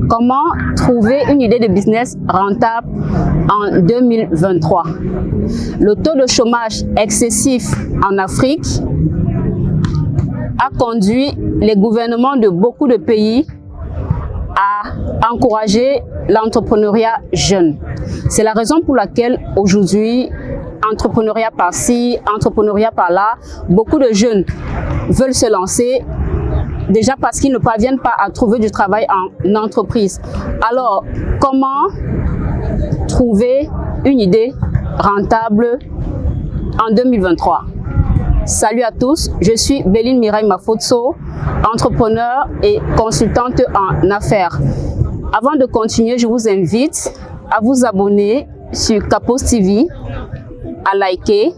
Comment trouver une idée de business rentable en 2023? Le taux de chômage excessif en Afrique a conduit les gouvernements de beaucoup de pays à encourager l'entrepreneuriat jeune. C'est la raison pour laquelle aujourd'hui, entrepreneuriat par-ci, entrepreneuriat par-là, beaucoup de jeunes veulent se lancer déjà parce qu'ils ne parviennent pas à trouver du travail en entreprise. Alors, comment trouver une idée rentable en 2023? Salut à tous, je suis Béline Mireille Mafotso, entrepreneur et consultante en affaires. Avant de continuer, je vous invite à vous abonner sur Capos TV, à liker,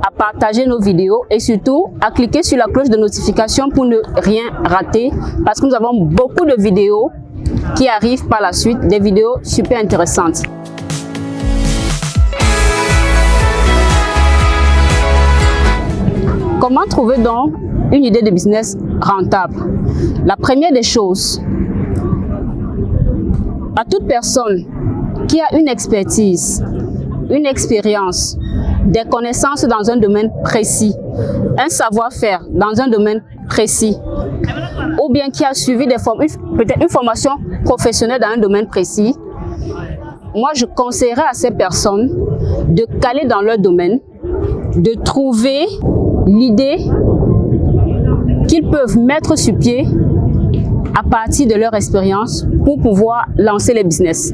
à partager nos vidéos et surtout à cliquer sur la cloche de notification pour ne rien rater parce que nous avons beaucoup de vidéos qui arrivent par la suite, des vidéos super intéressantes. Comment trouver donc une idée de business rentable? La première des choses, à toute personne qui a une expertise, une expérience, des connaissances dans un domaine précis, un savoir-faire dans un domaine précis, ou bien qui a suivi peut-être une formation professionnelle dans un domaine précis, moi je conseillerais à ces personnes de caler dans leur domaine, de trouver l'idée qu'ils peuvent mettre sur pied à partir de leur expérience pour pouvoir lancer les business.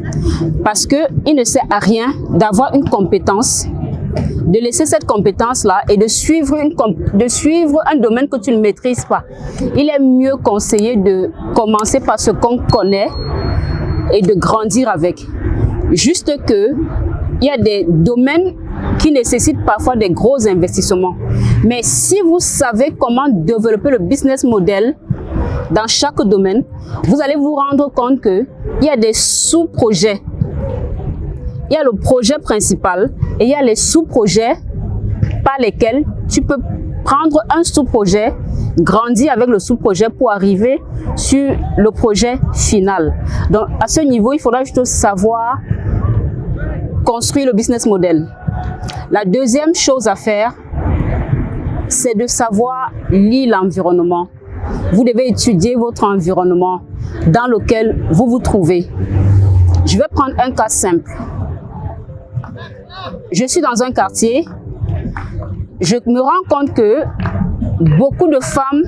Parce qu'il ne sert à rien d'avoir une compétence, de laisser cette compétence-là et de suivre un domaine que tu ne maîtrises pas. Il est mieux conseillé de commencer par ce qu'on connaît et de grandir avec. Juste que il y a des domaines qui nécessitent parfois des gros investissements. Mais si vous savez comment développer le business model dans chaque domaine, vous allez vous rendre compte qu'il y a des sous-projets. Il y a le projet principal et il y a les sous-projets par lesquels tu peux prendre un sous-projet, grandir avec le sous-projet pour arriver sur le projet final. Donc à ce niveau, il faudra juste savoir construire le business model. La deuxième chose à faire, c'est de savoir lire l'environnement. Vous devez étudier votre environnement dans lequel vous vous trouvez. Je vais prendre un cas simple. Je suis dans un quartier, je me rends compte que beaucoup de femmes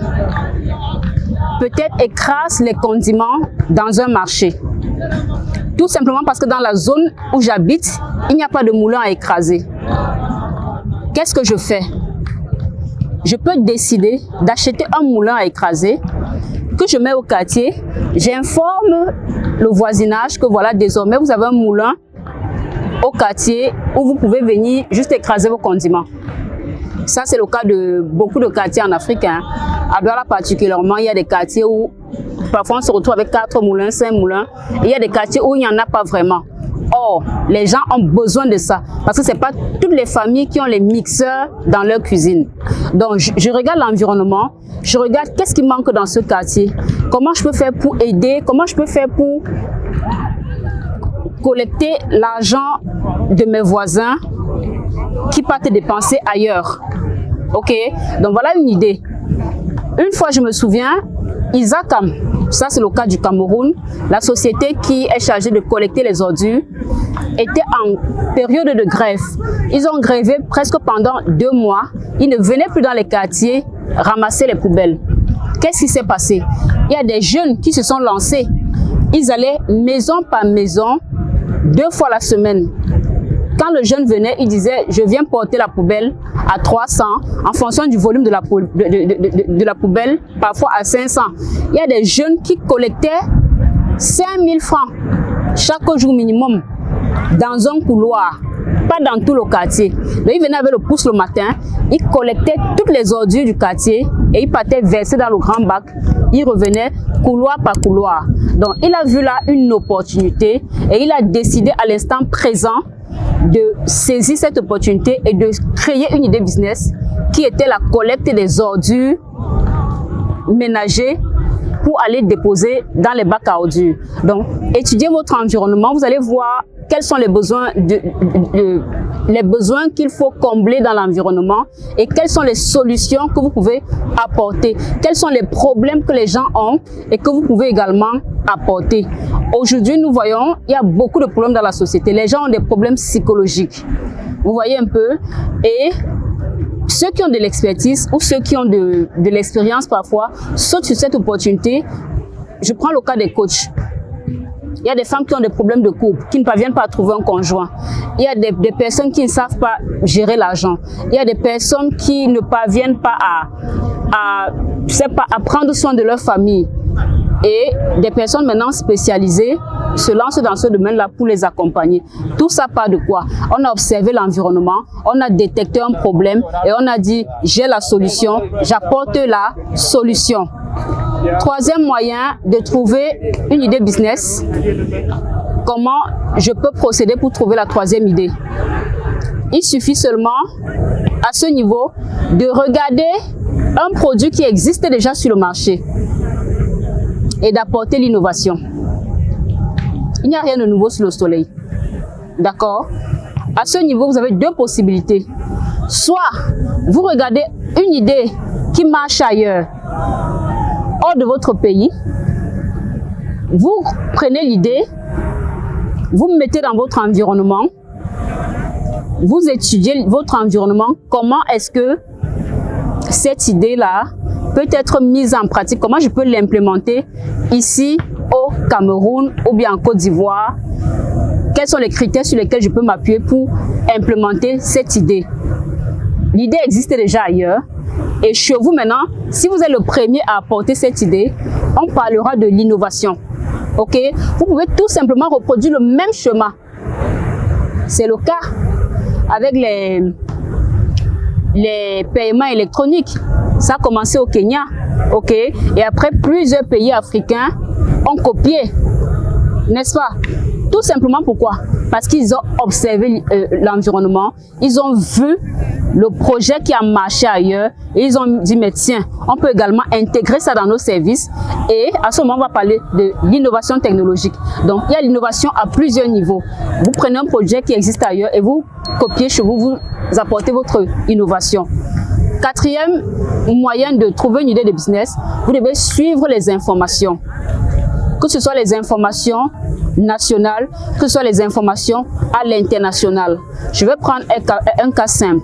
peut-être écrasent les condiments dans un marché. Tout simplement parce que dans la zone où j'habite, il n'y a pas de moulin à écraser. Qu'est-ce que je fais? Je peux décider d'acheter un moulin à écraser que je mets au quartier. J'informe le voisinage que voilà, désormais vous avez un moulin au quartier où vous pouvez venir juste écraser vos condiments. Ça, c'est le cas de beaucoup de quartiers en Afrique. À Douala particulièrement, il y a des quartiers où parfois on se retrouve avec 4 moulins, 5 moulins. Et il y a des quartiers où il n'y en a pas vraiment. Or, les gens ont besoin de ça parce que ce n'est pas toutes les familles qui ont les mixeurs dans leur cuisine. Donc, je regarde l'environnement, je regarde qu'est-ce qui manque dans ce quartier, comment je peux faire pour aider, comment je peux faire pour collecter l'argent de mes voisins qui partent dépenser ailleurs. Ok? Donc, voilà une idée. Une fois, je me souviens, Isakam, ça c'est le cas du Cameroun, la société qui est chargée de collecter les ordures, était en période de grève. Ils ont grévé presque pendant 2 mois. Ils ne venaient plus dans les quartiers ramasser les poubelles. Qu'est-ce qui s'est passé? Il y a des jeunes qui se sont lancés. Ils allaient maison par maison, 2 fois la semaine. Quand le jeune venait, il disait « Je viens porter la poubelle à 300 en fonction du volume de la poubelle, parfois à 500. » Il y a des jeunes qui collectaient 5000 francs chaque jour minimum dans un couloir, pas dans tout le quartier. Donc, il venait avec le pouce le matin, il collectait toutes les ordures du quartier et il partait verser dans le grand bac. Il revenait couloir par couloir. Donc, il a vu là une opportunité et il a décidé à l'instant présent de saisir cette opportunité et de créer une idée business qui était la collecte des ordures ménagers pour aller déposer dans les bacs à ordures. Donc, étudiez votre environnement, vous allez voir quels sont les besoins qu'il faut combler dans l'environnement et quelles sont les solutions que vous pouvez apporter. Quels sont les problèmes que les gens ont et que vous pouvez également apporter. Aujourd'hui, nous voyons, il y a beaucoup de problèmes dans la société. Les gens ont des problèmes psychologiques. Vous voyez un peu. Et ceux qui ont de l'expertise ou ceux qui ont de l'expérience parfois sautent sur cette opportunité. Je prends le cas des coachs. Il y a des femmes qui ont des problèmes de couple, qui ne parviennent pas à trouver un conjoint. Il y a des personnes qui ne savent pas gérer l'argent. Il y a des personnes qui ne parviennent pas à prendre soin de leur famille. Et des personnes maintenant spécialisées se lancent dans ce domaine-là pour les accompagner. Tout ça part de quoi? On a observé l'environnement, on a détecté un problème et on a dit j'ai la solution, j'apporte la solution. Troisième moyen de trouver une idée business. Comment je peux procéder pour trouver la troisième idée? Il suffit seulement à ce niveau de regarder un produit qui existe déjà sur le marché et d'apporter l'innovation. Il n'y a rien de nouveau sous le soleil. D'accord? À ce niveau, vous avez deux possibilités. Soit vous regardez une idée qui marche ailleurs, hors de votre pays, vous prenez l'idée, vous mettez dans votre environnement, vous étudiez votre environnement, comment est-ce que cette idée-là peut être mise en pratique, comment je peux l'implémenter ici au Cameroun ou bien en Côte d'Ivoire, quels sont les critères sur lesquels je peux m'appuyer pour implémenter cette idée. L'idée existe déjà ailleurs et chez vous maintenant, si vous êtes le premier à apporter cette idée, on parlera de l'innovation. Ok? Vous pouvez tout simplement reproduire le même chemin. C'est le cas avec les paiements électroniques. Ça a commencé au Kenya, ok? Et après, plusieurs pays africains ont copié, n'est-ce pas? Tout simplement pourquoi? Parce qu'ils ont observé l'environnement, ils ont vu le projet qui a marché ailleurs et ils ont dit mais tiens, on peut également intégrer ça dans nos services et à ce moment on va parler de l'innovation technologique. Donc il y a l'innovation à plusieurs niveaux. Vous prenez un projet qui existe ailleurs et vous copiez chez vous, vous apportez votre innovation. Quatrième moyen de trouver une idée de business, vous devez suivre les informations. Que ce soit les informations nationales, que ce soit les informations à l'international. Je vais prendre un cas simple.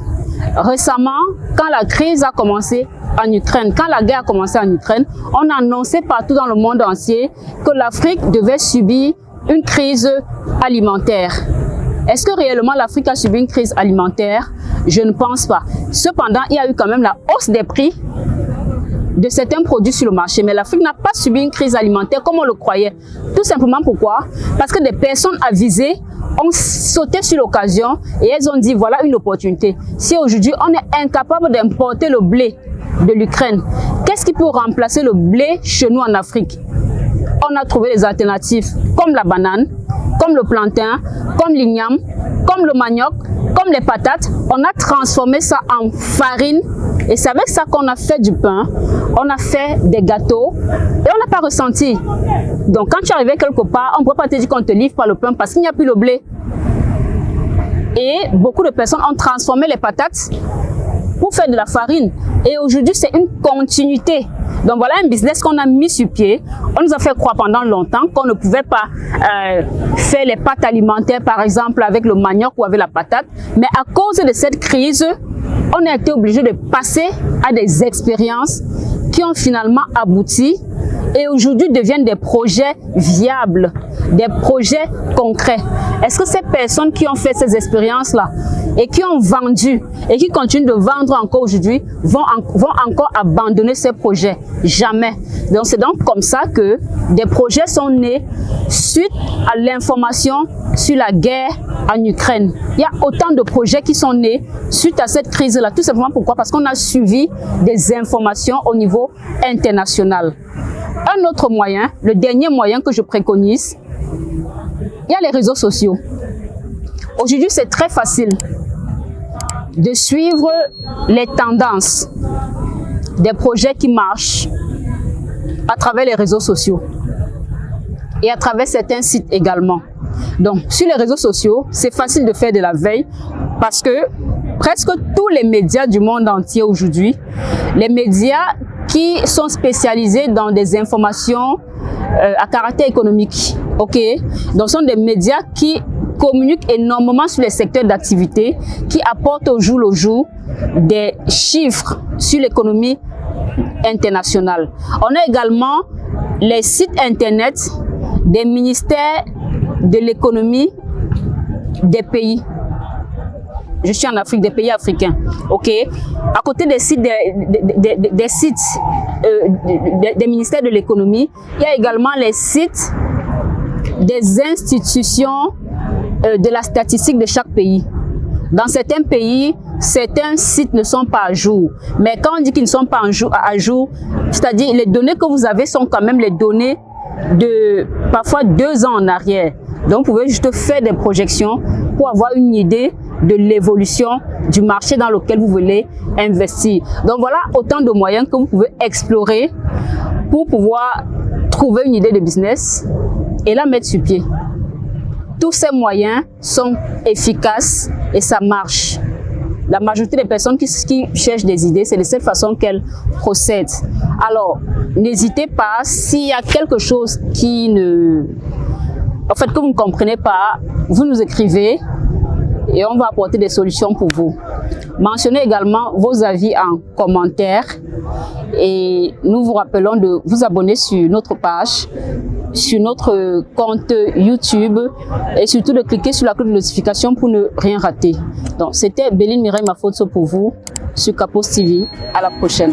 Récemment, quand la crise a commencé en Ukraine, quand la guerre a commencé en Ukraine, on a annoncé partout dans le monde entier que l'Afrique devait subir une crise alimentaire. Est-ce que réellement l'Afrique a subi une crise alimentaire? Je ne pense pas. Cependant, il y a eu quand même la hausse des prix de certains produits sur le marché, mais l'Afrique n'a pas subi une crise alimentaire comme on le croyait. Tout simplement pourquoi? Parce que des personnes avisées ont sauté sur l'occasion et elles ont dit voilà une opportunité. Si aujourd'hui on est incapable d'importer le blé de l'Ukraine, qu'est-ce qui peut remplacer le blé chez nous en Afrique? On a trouvé des alternatives comme la banane, comme le plantain, comme l'igname, comme le manioc, comme les patates. On a transformé ça en farine et c'est avec ça qu'on a fait du pain, on a fait des gâteaux et on n'a pas ressenti. Donc quand tu arrives quelque part, on ne peut pas te dire qu'on te livre pas le pain parce qu'il n'y a plus le blé. Et beaucoup de personnes ont transformé les patates pour faire de la farine. Et aujourd'hui, c'est une continuité. Donc voilà un business qu'on a mis sur pied. On nous a fait croire pendant longtemps qu'on ne pouvait pas faire les pâtes alimentaires, par exemple, avec le manioc ou avec la patate. Mais à cause de cette crise, on a été obligé de passer à des expériences qui ont finalement abouti et aujourd'hui deviennent des projets viables, des projets concrets. Est-ce que ces personnes qui ont fait ces expériences-là et qui ont vendu et qui continuent de vendre encore aujourd'hui vont encore abandonner ces projets? Jamais. Donc c'est donc comme ça que des projets sont nés suite à l'information sur la guerre en Ukraine. Il y a autant de projets qui sont nés suite à cette crise-là. Tout simplement pourquoi? Parce qu'on a suivi des informations au niveau international. Un autre moyen, le dernier moyen que je préconise, il y a les réseaux sociaux. Aujourd'hui, c'est très facile de suivre les tendances des projets qui marchent à travers les réseaux sociaux et à travers certains sites également. Donc, sur les réseaux sociaux, c'est facile de faire de la veille parce que presque tous les médias du monde entier aujourd'hui, les médias qui sont spécialisés dans des informations à caractère économique, ok? Donc, ce sont des médias qui communiquent énormément sur les secteurs d'activité, qui apportent au jour le jour des chiffres sur l'économie internationale. On a également les sites internet des ministères de l'économie des pays. Je suis en Afrique, des pays africains, ok? À côté des sites des ministères de l'économie, il y a également les sites des institutions de la statistique de chaque pays. Dans certains pays, certains sites ne sont pas à jour. Mais quand on dit qu'ils ne sont pas à jour, c'est-à-dire les données que vous avez sont quand même les données de parfois 2 ans en arrière. Donc, vous pouvez juste faire des projections pour avoir une idée de l'évolution du marché dans lequel vous voulez investir. Donc, voilà autant de moyens que vous pouvez explorer pour pouvoir trouver une idée de business et la mettre sur pied. Tous ces moyens sont efficaces et ça marche. La majorité des personnes qui cherchent des idées, c'est de cette façon qu'elles procèdent. Alors, n'hésitez pas, s'il y a quelque chose que vous ne comprenez pas, vous nous écrivez et on va apporter des solutions pour vous. Mentionnez également vos avis en commentaire et nous vous rappelons de vous abonner sur notre page, sur notre compte YouTube et surtout de cliquer sur la cloche de notification pour ne rien rater. Donc, c'était Béline Mireille Mafotso pour vous sur Capos TV. À la prochaine.